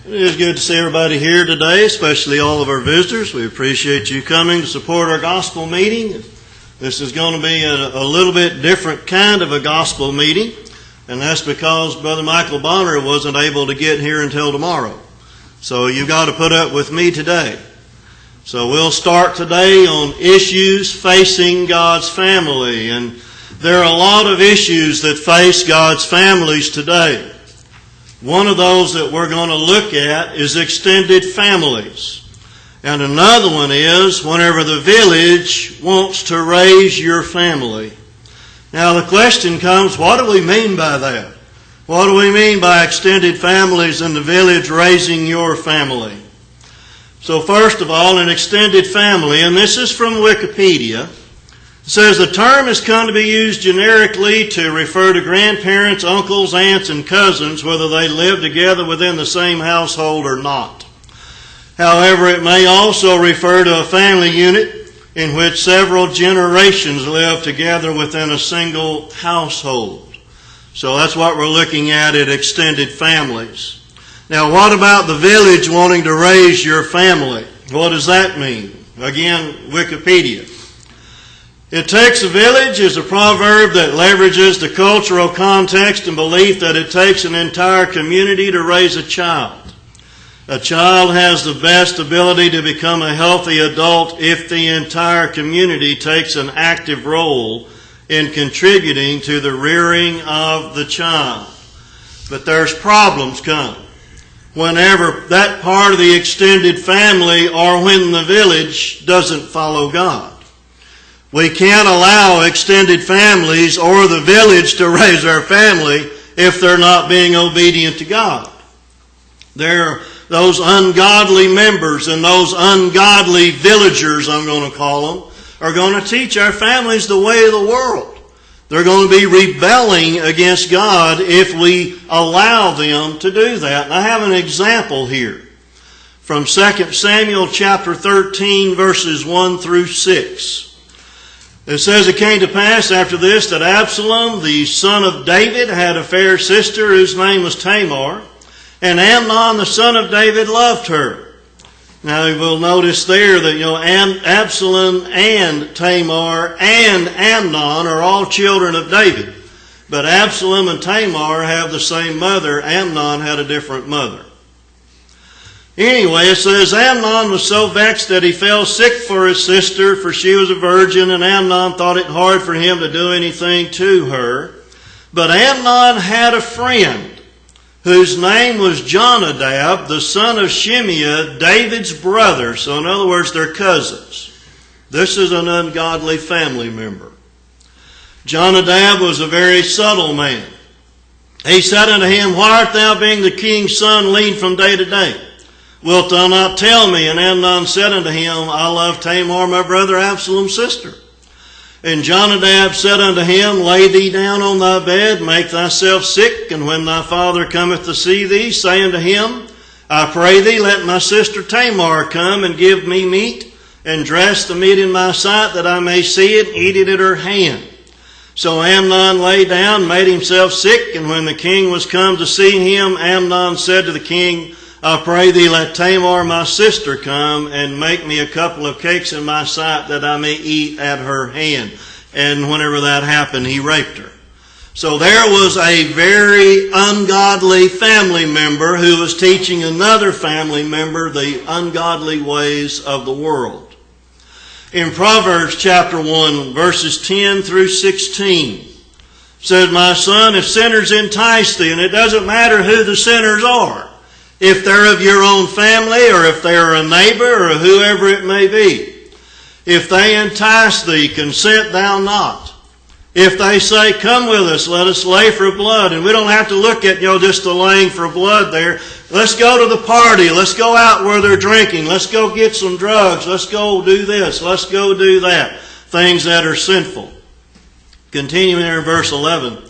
It is good to see everybody here today, especially all of our visitors. We appreciate you coming to support our gospel meeting. This is going to be a little bit different kind of a gospel meeting, and that's because Brother Michael Bonner wasn't able to get here until tomorrow. So you've got to put up with me today. So we'll start today on issues facing God's family, and there are a lot of issues that face God's families today. One of those that we're going to look at is extended families. And another one is whenever the village wants to raise your family. Now the question comes, what do we mean by that? What do we mean by extended families in the village raising your family? So first of all, an extended family, and this is from Wikipedia, says the term has come to be used generically to refer to grandparents, uncles, aunts, and cousins, whether they live together within the same household or not. However, it may also refer to a family unit in which several generations live together within a single household. So that's what we're looking at extended families. Now, what about the village wanting to raise your family? What does that mean? Again, Wikipedia. It takes a village is a proverb that leverages the cultural context and belief that it takes an entire community to raise a child. A child has the best ability to become a healthy adult if the entire community takes an active role in contributing to the rearing of the child. But there's problems come whenever that part of the extended family or when the village doesn't follow God. We can't allow extended families or the village to raise our family if they're not being obedient to God. Those ungodly members and those ungodly villagers, I'm going to call them, are going to teach our families the way of the world. They're going to be rebelling against God if we allow them to do that. And I have an example here from 2 Samuel chapter 13, verses 1 through 6. It says, it came to pass after this that Absalom, the son of David, had a fair sister whose name was Tamar, and Amnon, the son of David, loved her. Now you will notice there that Absalom and Tamar and Amnon are all children of David. But Absalom and Tamar have the same mother. Amnon had a different mother. Anyway, it says, Amnon was so vexed that he fell sick for his sister, for she was a virgin, and Amnon thought it hard for him to do anything to her. But Amnon had a friend whose name was Jonadab, the son of Shimeah, David's brother. So in other words, they're cousins. This is an ungodly family member. Jonadab was a very subtle man. He said unto him, Why art thou, being the king's son, lean from day to day? Wilt thou not tell me? And Amnon said unto him, I love Tamar, my brother Absalom's sister. And Jonadab said unto him, Lay thee down on thy bed, make thyself sick, and when thy father cometh to see thee, say unto him, I pray thee, let my sister Tamar come and give me meat, and dress the meat in my sight, that I may see it, and eat it at her hand. So Amnon lay down, made himself sick, and when the king was come to see him, Amnon said to the king, I pray thee, let Tamar my sister come and make me a couple of cakes in my sight that I may eat at her hand. And whenever that happened, he raped her. So there was a very ungodly family member who was teaching another family member the ungodly ways of the world. In Proverbs chapter 1, verses 10 through 16, says, My son, if sinners entice thee, and it doesn't matter who the sinners are, if they're of your own family, or if they're a neighbor, or whoever it may be. If they entice thee, consent thou not. If they say, Come with us, let us lay for blood. And we don't have to look at, just the laying for blood there. Let's go to the party. Let's go out where they're drinking. Let's go get some drugs. Let's go do this. Let's go do that. Things that are sinful. Continuing there in verse 11.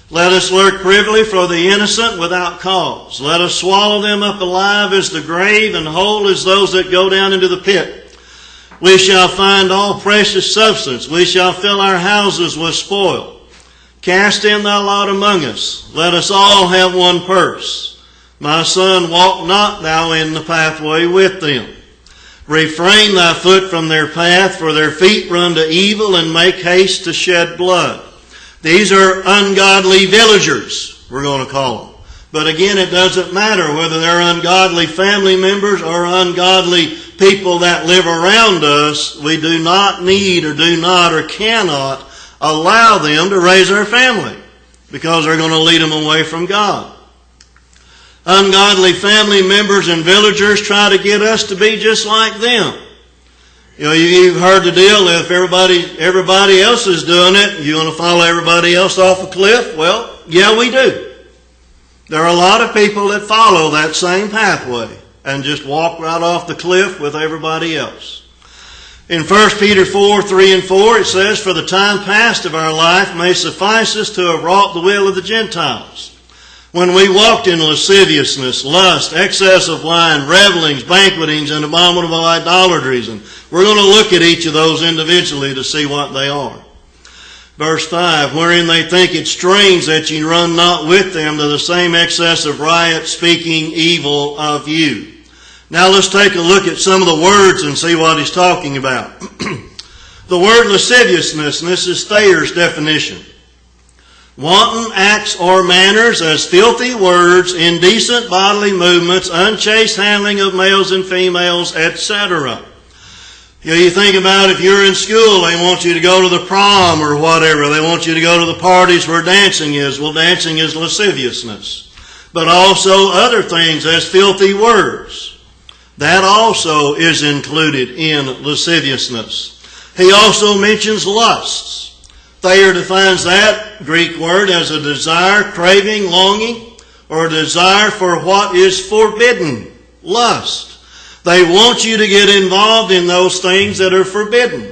Let us lurk privily for the innocent without cause. Let us swallow them up alive as the grave, and whole as those that go down into the pit. We shall find all precious substance. We shall fill our houses with spoil. Cast in thy lot among us. Let us all have one purse. My son, walk not thou in the pathway with them. Refrain thy foot from their path, for their feet run to evil and make haste to shed blood. These are ungodly villagers, we're going to call them. But again, it doesn't matter whether they're ungodly family members or ungodly people that live around us. We do not need or do not or cannot allow them to raise our family because they're going to lead them away from God. Ungodly family members and villagers try to get us to be just like them. You know, you've heard the deal, if everybody else is doing it, you want to follow everybody else off a cliff? Well, yeah, we do. There are a lot of people that follow that same pathway and just walk right off the cliff with everybody else. In 1 Peter 4:3-4, it says, "For the time past of our life may suffice us to have wrought the will of the Gentiles, when we walked in lasciviousness, lust, excess of wine, revelings, banquetings, and abominable idolatries." And we're going to look at each of those individually to see what they are. Verse 5, "Wherein they think it strange that ye run not with them to the same excess of riot, speaking evil of you." Now let's take a look at some of the words and see what he's talking about. The word lasciviousness, and this is Thayer's definition. Wanton acts or manners as filthy words, indecent bodily movements, unchaste handling of males and females, etc. You think about if you're in school, they want you to go to the prom or whatever. They want you to go to the parties where dancing is. Well, dancing is lasciviousness. But also other things as filthy words. That also is included in lasciviousness. He also mentions lusts. Thayer defines that Greek word as a desire, craving, longing, or a desire for what is forbidden. Lust. They want you to get involved in those things that are forbidden.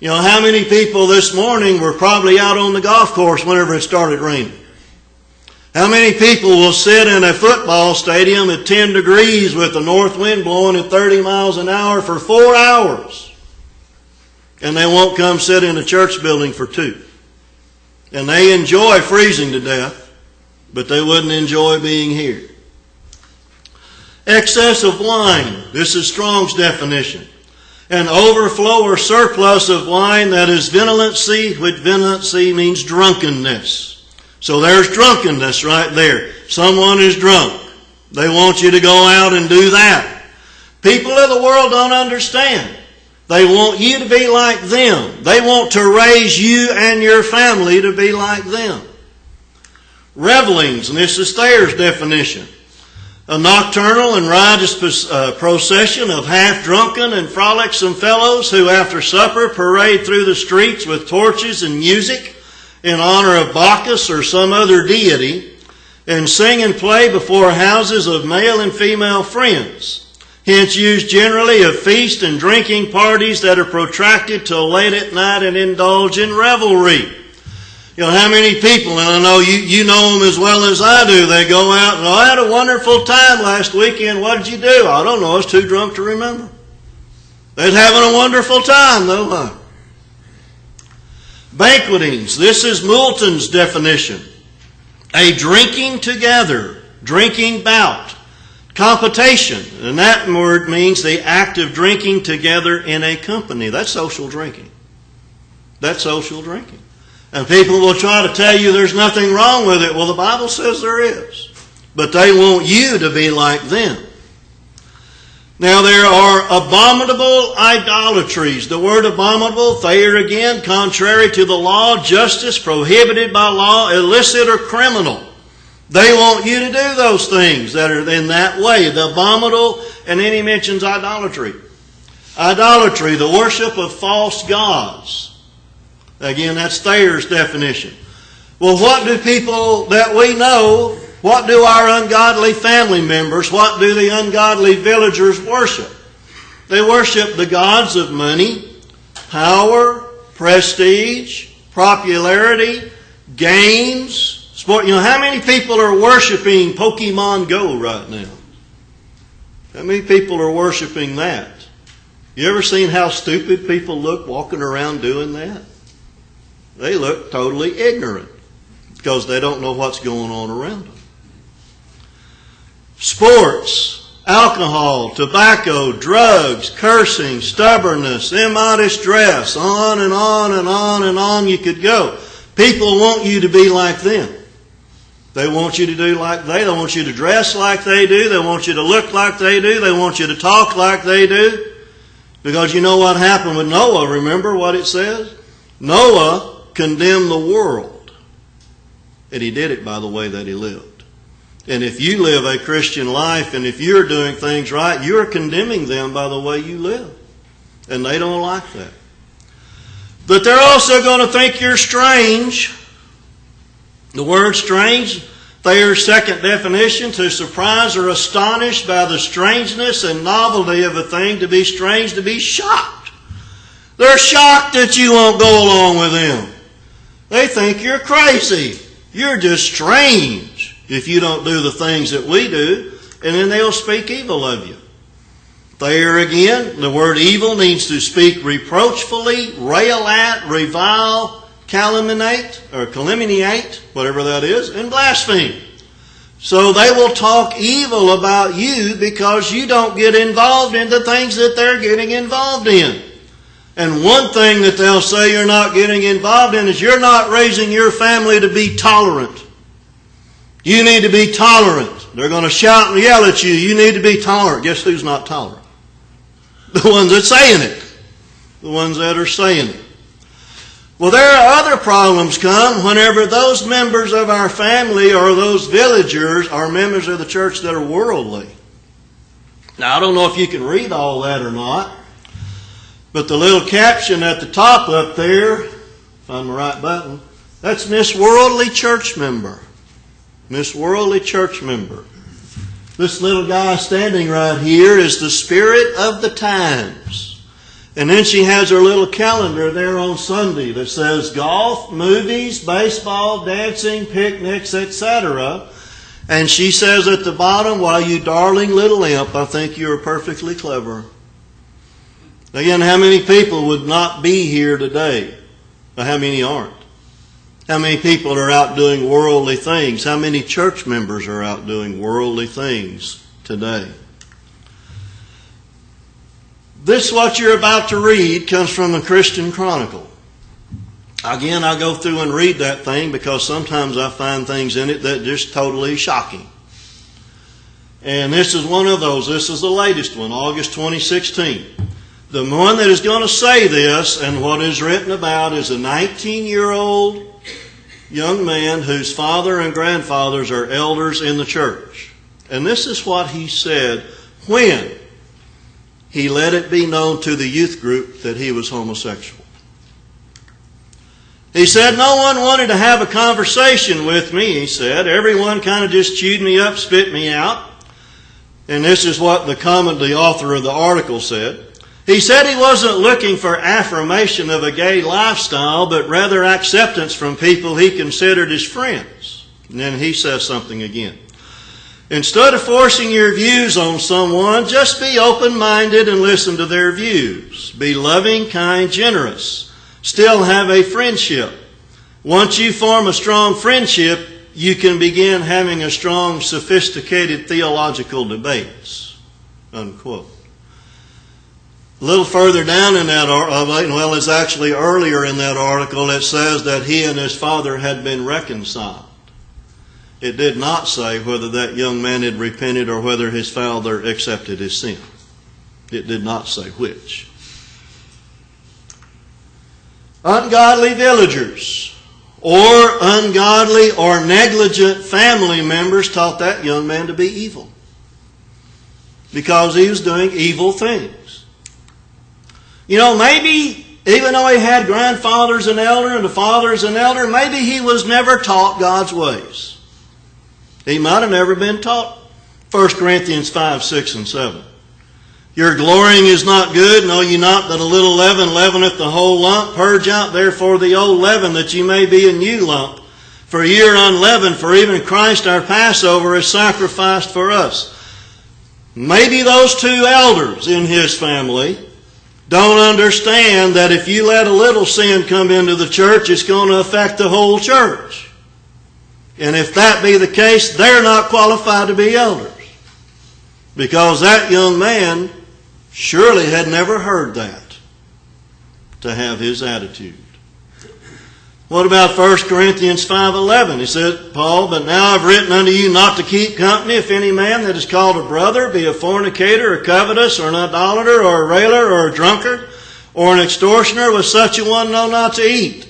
You know, how many people this morning were probably out on the golf course whenever it started raining? How many people will sit in a football stadium at 10 degrees with the north wind blowing at 30 miles an hour for 4 hours? And they won't come sit in a church building for 2. And they enjoy freezing to death, but they wouldn't enjoy being here. Excess of wine. This is Strong's definition. An overflow or surplus of wine that is violency, which violency means drunkenness. So there's drunkenness right there. Someone is drunk. They want you to go out and do that. People of the world don't understand. They want you to be like them. They want to raise you and your family to be like them. Revelings, and this is Thayer's definition. A nocturnal and riotous procession of half-drunken and frolicsome fellows who after supper parade through the streets with torches and music in honor of Bacchus or some other deity, and sing and play before houses of male and female friends. Hence used generally of feast and drinking parties that are protracted till late at night and indulge in revelry. You know, how many people, and I know you know them as well as I do, they go out and, I had a wonderful time last weekend. What did you do? I don't know. I was too drunk to remember. They're having a wonderful time, though, huh? Banquetings. This is Moulton's definition. A drinking together, drinking bout, competition. And that word means the act of drinking together in a company. That's social drinking. That's social drinking. And people will try to tell you there's nothing wrong with it. Well, the Bible says there is. But they want you to be like them. Now, there are abominable idolatries. The word abominable, Thayer again, contrary to the law, justice, prohibited by law, illicit or criminal. They want you to do those things that are in that way. The abominable, and then he mentions idolatry. Idolatry, the worship of false gods. Again, that's Thayer's definition. Well, what do people that we know, what do our ungodly family members, what do the ungodly villagers worship? They worship the gods of money, power, prestige, popularity, games, sport. You know, how many people are worshiping Pokemon Go right now? How many people are worshiping that? You ever seen how stupid people look walking around doing that? They look totally ignorant because they don't know what's going on around them. sports, alcohol, tobacco, drugs, cursing, stubbornness, immodest dress, on and on and on and on you could go. People want you to be like them. They want you to do like they want you to dress like they do. They want you to look like they do. They want you to talk like they do. Because you know what happened with Noah, remember what it says? Noah condemned the world. And he did it by the way that he lived. And if you live a Christian life and if you're doing things right, you're condemning them by the way you live. And they don't like that. But they're also going to think you're strange. The word strange, Thayer's second definition, to surprise or astonish by the strangeness and novelty of a thing. To be strange, to be shocked. They're shocked that you won't go along with them. They think you're crazy. You're just strange if you don't do the things that we do, and then they'll speak evil of you. There again, the word evil means to speak reproachfully, rail at, revile, calumniate, whatever that is, and blaspheme. So they will talk evil about you because you don't get involved in the things that they're getting involved in. And one thing that they'll say you're not getting involved in is you're not raising your family to be tolerant. You need to be tolerant. They're going to shout and yell at you. You need to be tolerant. Guess who's not tolerant? The ones that's saying it. The ones that are saying it. Well, there are other problems come whenever those members of our family or those villagers are members of the church that are worldly. Now, I don't know if you can read all that or not, but the little caption at the top up there, find the right button, that's Miss Worldly Church Member. Miss Worldly Church Member. This little guy standing right here is the spirit of the times. And then she has her little calendar there on Sunday that says golf, movies, baseball, dancing, picnics, etc. And she says at the bottom, "Why, you darling little imp, I think you are perfectly clever." Again, how many people would not be here today? Or how many aren't? How many people are out doing worldly things? How many church members are out doing worldly things today? This, what you're about to read, comes from the Christian Chronicle. Again, I go through and read that thing because sometimes I find things in it that are just totally shocking. And this is one of those. This is the latest one, August 2016. The one that is going to say this and what is written about is a 19-year-old young man whose father and grandfathers are elders in the church. And this is what he said when he let it be known to the youth group that he was homosexual. He said, "No one wanted to have a conversation with me," he said. "Everyone kind of just chewed me up, spit me out." And this is what the author of the article said. He said he wasn't looking for affirmation of a gay lifestyle, but rather acceptance from people he considered his friends. And then he says something again. "Instead of forcing your views on someone, just be open-minded and listen to their views. Be loving, kind, generous. Still have a friendship. Once you form a strong friendship, you can begin having a strong, sophisticated theological debates." Unquote. A little further down in that article, it's actually earlier in that article, it says that he and his father had been reconciled. It did not say whether that young man had repented or whether his father accepted his sin. It did not say which. Ungodly villagers or ungodly or negligent family members taught that young man to be evil because he was doing evil things. You know, maybe even though he had grandfathers an elder and the father's an elder, maybe he was never taught God's ways. He might have never been taught 1 Corinthians 5, 6, and 7. "Your glorying is not good, know ye not that a little leaven leaveneth the whole lump? Purge out therefore the old leaven, that ye may be a new lump. For ye are unleavened, for even Christ our Passover is sacrificed for us." Maybe those two elders in his family don't understand that if you let a little sin come into the church, it's going to affect the whole church. And if that be the case, they're not qualified to be elders. Because that young man surely had never heard that, to have his attitude. What about 1 Corinthians 5:11? He said, Paul, but now I've written unto you not to keep company if any man that is called a brother be a fornicator, or covetous, or an idolater, or a railer, or a drunkard, or an extortioner, with such a one know not to eat.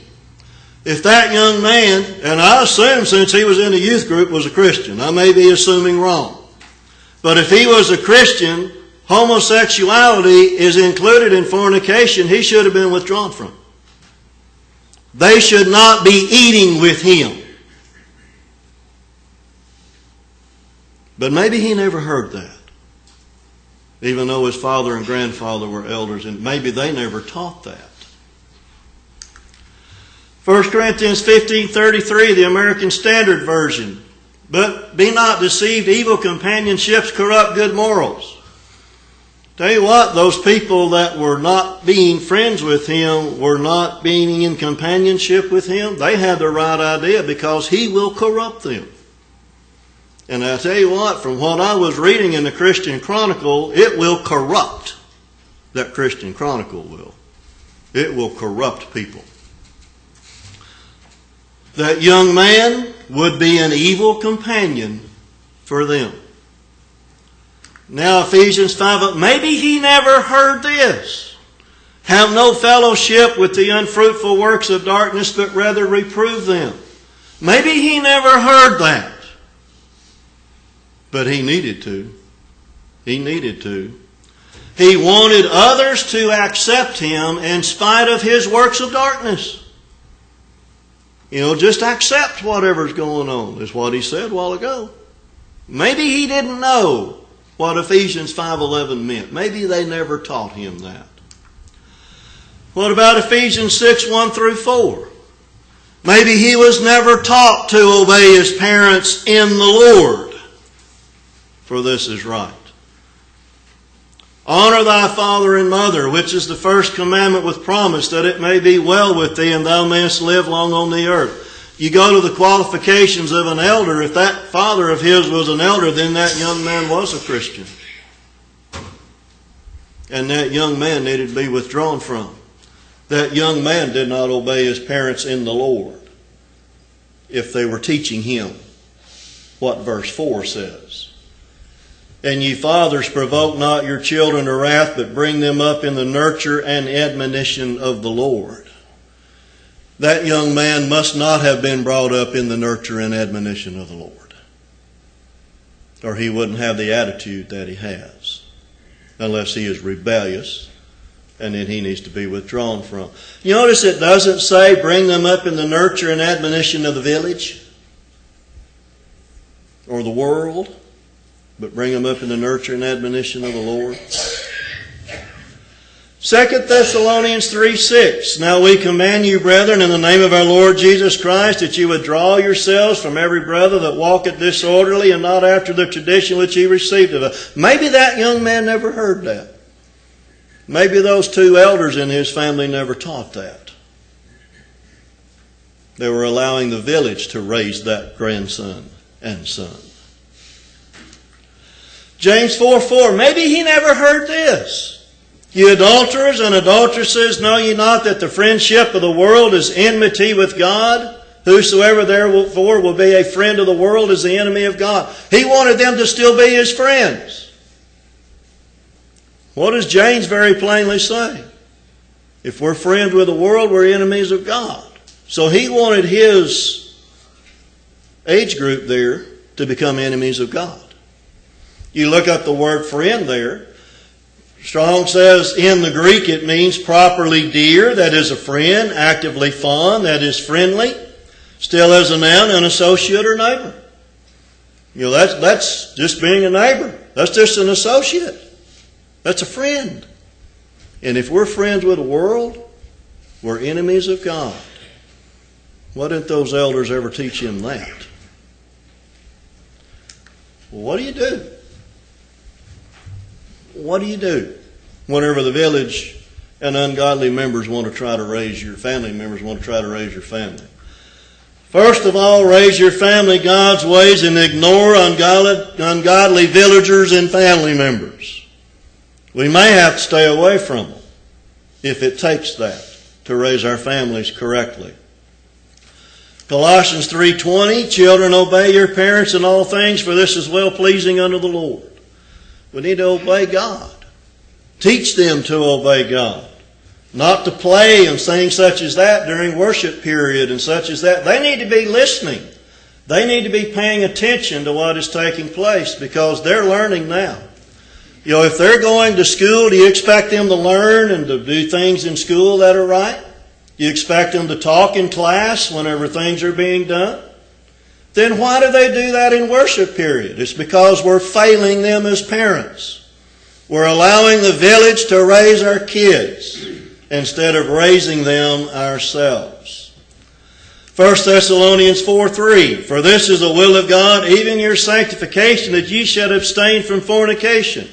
If that young man, and I assume since he was in the youth group, was a Christian. I may be assuming wrong. But if he was a Christian, homosexuality is included in fornication. He should have been withdrawn from it. They should not be eating with him. But maybe he never heard that, even though his father and grandfather were elders, and maybe they never taught that. 1 Corinthians 15:33, the American Standard Version. But be not deceived, evil companionships corrupt good morals. Tell you what, those people that were not being friends with him, were not being in companionship with him, they had the right idea, because he will corrupt them. And I tell you what, from what I was reading in the Christian Chronicle, it will corrupt. That Christian Chronicle will. It will corrupt people. That young man would be an evil companion for them. Now Ephesians 5, maybe he never heard this. Have no fellowship with the unfruitful works of darkness, but rather reprove them. Maybe he never heard that. But he needed to. He needed to. He wanted others to accept him in spite of his works of darkness. You know, just accept whatever's going on, is what he said a while ago. Maybe he didn't know what Ephesians 5:11 meant. Maybe they never taught him that. What about Ephesians 6:1-4? Maybe he was never taught to obey his parents in the Lord, for this is right. Honor thy father and mother, which is the first commandment with promise, that it may be well with thee and thou mayest live long on the earth. You go to the qualifications of an elder. If that father of his was an elder, then that young man was a Christian. And that young man needed to be withdrawn from. That young man did not obey his parents in the Lord, if they were teaching him what verse 4 says. And ye fathers, provoke not your children to wrath, but bring them up in the nurture and admonition of the Lord. That young man must not have been brought up in the nurture and admonition of the Lord, or he wouldn't have the attitude that he has, unless he is rebellious, and then he needs to be withdrawn from. You notice it doesn't say bring them up in the nurture and admonition of the village or the world, but bring them up in the nurture and admonition of the Lord. 2 Thessalonians 3:6. Now we command you, brethren, in the name of our Lord Jesus Christ, that you withdraw yourselves from every brother that walketh disorderly, and not after the tradition which ye received of us. Maybe that young man never heard that. Maybe those two elders in his family never taught that. They were allowing the village to raise that grandson and son. James 4:4. Maybe he never heard this. You adulterers and adulteresses, know ye not that the friendship of the world is enmity with God? Whosoever therefore will be a friend of the world is the enemy of God. He wanted them to still be his friends. What does James very plainly say? If we're friends with the world, we're enemies of God. So he wanted his age group there to become enemies of God. You look up the word friend there. Strong says in the Greek it means properly dear, that is a friend, actively fond, that is friendly. Still as a noun, an associate or neighbor. You know, that's just being a neighbor. That's just an associate. That's a friend. And if we're friends with the world, we're enemies of God. Why didn't those elders ever teach him that? Well, what do you do? What do you do whenever the village and ungodly members want to try to raise your family members, want to try to raise your family? First of all, raise your family God's ways and ignore ungodly villagers and family members. We may have to stay away from them if it takes that to raise our families correctly. Colossians 3:20, children, obey your parents in all things, for this is well-pleasing unto the Lord. We need to obey God. Teach them to obey God. Not to play and things such as that during worship period and such as that. They need to be listening. They need to be paying attention to what is taking place because they're learning now. You know, if they're going to school, do you expect them to learn and to do things in school that are right? Do you expect them to talk in class whenever things are being done? Then why do they do that in worship period? It's because we're failing them as parents. We're allowing the village to raise our kids instead of raising them ourselves. 1 Thessalonians 4:3, for this is the will of God, even your sanctification, that ye should abstain from fornication.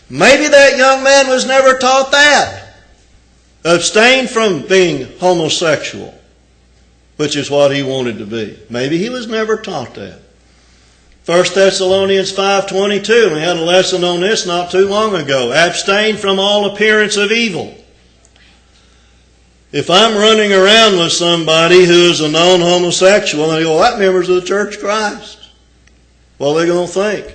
Maybe that young man was never taught that. Abstain from being homosexual, which is what he wanted to be. Maybe he was never taught that. 1 Thessalonians 5:22, we had a lesson on this not too long ago. Abstain from all appearance of evil. If I'm running around with somebody who is a known homosexual, and they go, well, that member's of the Church of Christ. What are they going to think?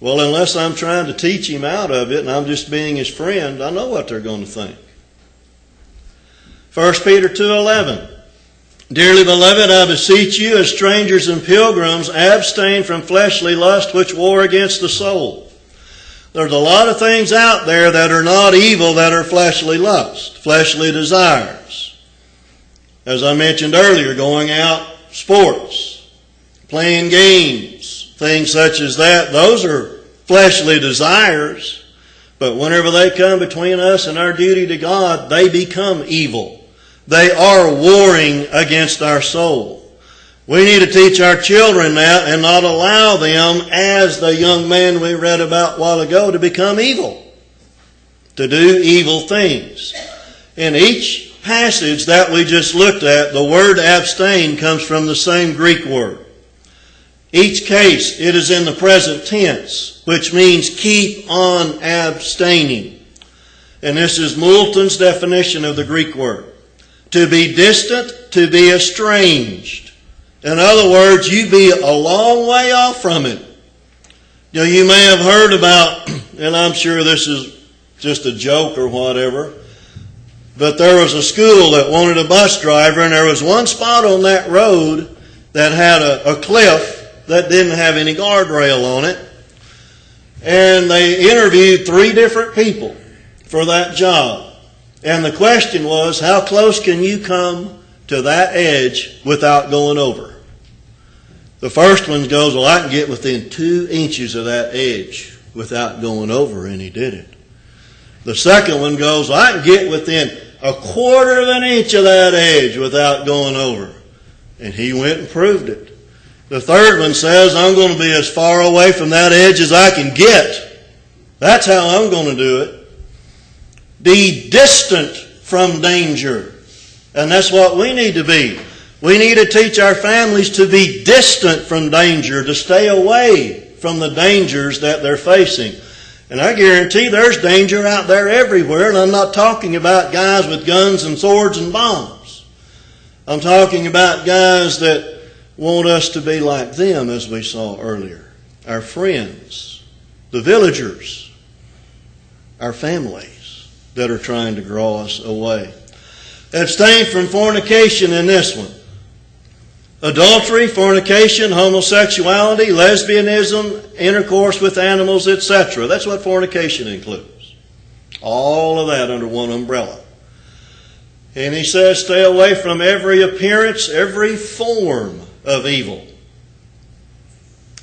Well, unless I'm trying to teach him out of it and I'm just being his friend, I know what they're going to think. 1 Peter 2:11. Dearly beloved, I beseech you, as strangers and pilgrims, abstain from fleshly lust which war against the soul. There's a lot of things out there that are not evil that are fleshly lust, fleshly desires. As I mentioned earlier, going out, sports, playing games, things such as that, those are fleshly desires. But whenever they come between us and our duty to God, they become evil. They are warring against our soul. We need to teach our children that and not allow them, as the young man we read about a while ago, to become evil, to do evil things. In each passage that we just looked at, the word abstain comes from the same Greek word. Each case, it is in the present tense, which means keep on abstaining. And this is Moulton's definition of the Greek word. To be distant, to be estranged. In other words, you be a long way off from it. You know, you may have heard about, and I'm sure this is just a joke or whatever, but there was a school that wanted a bus driver, and there was one spot on that road that had a cliff that didn't have any guardrail on it. And they interviewed 3 different people for that job. And the question was, how close can you come to that edge without going over? The first one goes, well, I can get within 2 inches of that edge without going over, and he did it. The second one goes, well, I can get within 1/4 of an inch of that edge without going over, and he went and proved it. The third one says, I'm going to be as far away from that edge as I can get. That's how I'm going to do it. Be distant from danger. And that's what we need to be. We need to teach our families to be distant from danger, to stay away from the dangers that they're facing. And I guarantee there's danger out there everywhere, and I'm not talking about guys with guns and swords and bombs. I'm talking about guys that want us to be like them, as we saw earlier. Our friends, the villagers, our families that are trying to draw us away. Abstain from fornication in this one. Adultery, fornication, homosexuality, lesbianism, intercourse with animals, etc. That's what fornication includes. All of that under one umbrella. And he says, stay away from every appearance, every form of evil.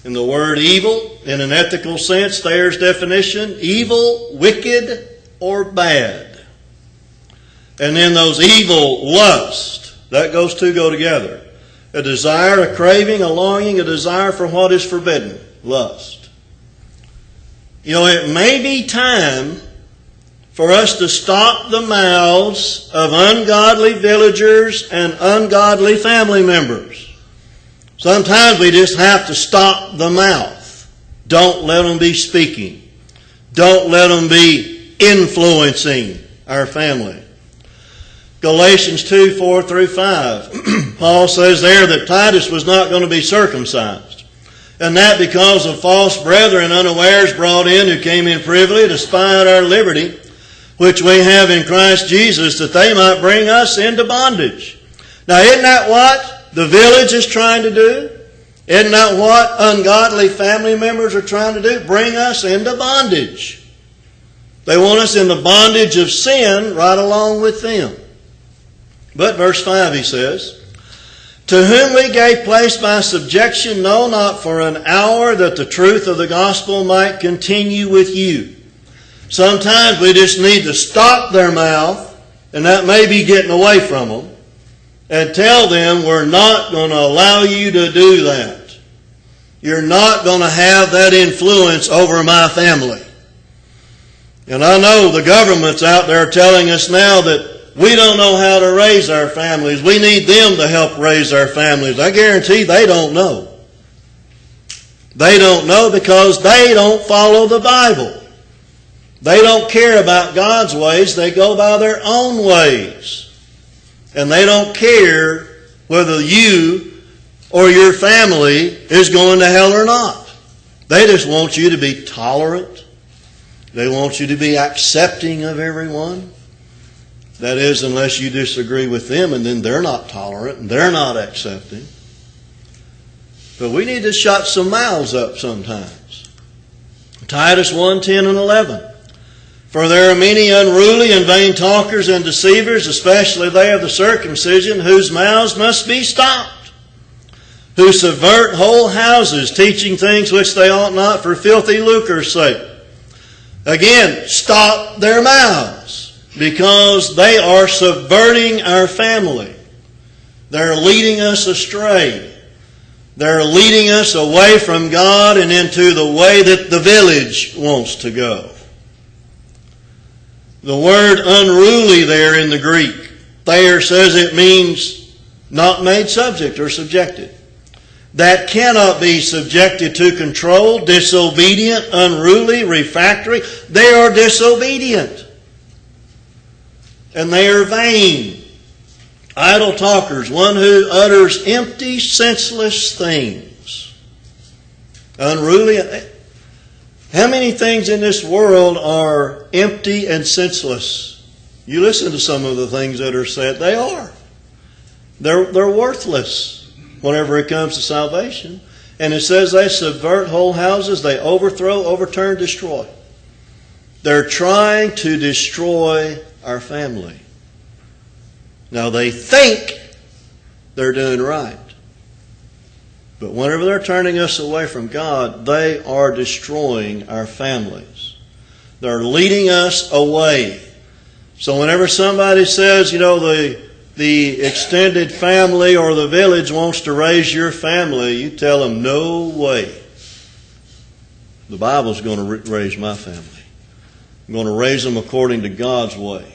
And the word evil, in an ethical sense, Thayer's definition, evil, wicked, or bad. And then those evil lust, that those two go together. A desire, a craving, a longing, a desire for what is forbidden. Lust. You know, it may be time for us to stop the mouths of ungodly villagers and ungodly family members. Sometimes we just have to stop the mouth. Don't let them be speaking. Don't let them be influencing our family. Galatians 2, 4 through 5. Paul says there that Titus was not going to be circumcised. And that because of false brethren unawares brought in who came in privily to spy out our liberty, which we have in Christ Jesus, that they might bring us into bondage. Now isn't that what the village is trying to do? Isn't that what ungodly family members are trying to do? Bring us into bondage. They want us in the bondage of sin right along with them. But verse 5 he says, to whom we gave place by subjection, no, not for an hour, that the truth of the gospel might continue with you. Sometimes we just need to stop their mouth, and that may be getting away from them, and tell them we're not going to allow you to do that. You're not going to have that influence over my family. And I know the government's out there telling us now that we don't know how to raise our families. We need them to help raise our families. I guarantee they don't know. They don't know because they don't follow the Bible. They don't care about God's ways. They go by their own ways. And they don't care whether you or your family is going to hell or not. They just want you to be tolerant. They want you to be accepting of everyone. That is, unless you disagree with them, and then they're not tolerant and they're not accepting. But we need to shut some mouths up sometimes. Titus 1, 10 and 11. For there are many unruly and vain talkers and deceivers, especially they of the circumcision, whose mouths must be stopped, who subvert whole houses, teaching things which they ought not for filthy lucre's sake. Again, stop their mouths, because they are subverting our family. They're leading us astray. They're leading us away from God and into the way that the village wants to go. The word unruly there in the Greek, Thayer says it means not made subject or subjected. That cannot be subjected to control, disobedient, unruly, refractory. They are disobedient. And they are vain. Idle talkers, one who utters empty, senseless things. Unruly. How many things in this world are empty and senseless? You listen to some of the things that are said. They are. They're worthless whenever it comes to salvation. And it says they subvert whole houses. They overthrow, overturn, destroy. They're trying to destroy our family. Now they think they're doing right. But whenever they're turning us away from God, they are destroying our families. They're leading us away. So whenever somebody says, the extended family or the village wants to raise your family, you tell them, no way. The Bible's going to raise my family. I'm going to raise them according to God's way.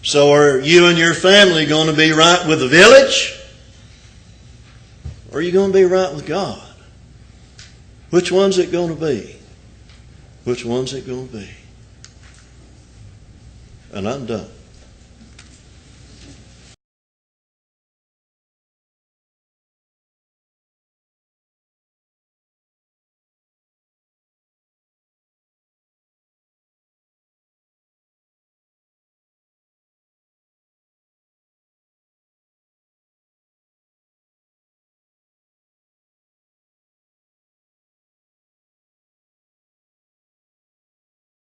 So are you and your family going to be right with the village? Or are you going to be right with God? Which one's it going to be? Which one's it going to be? And I'm done.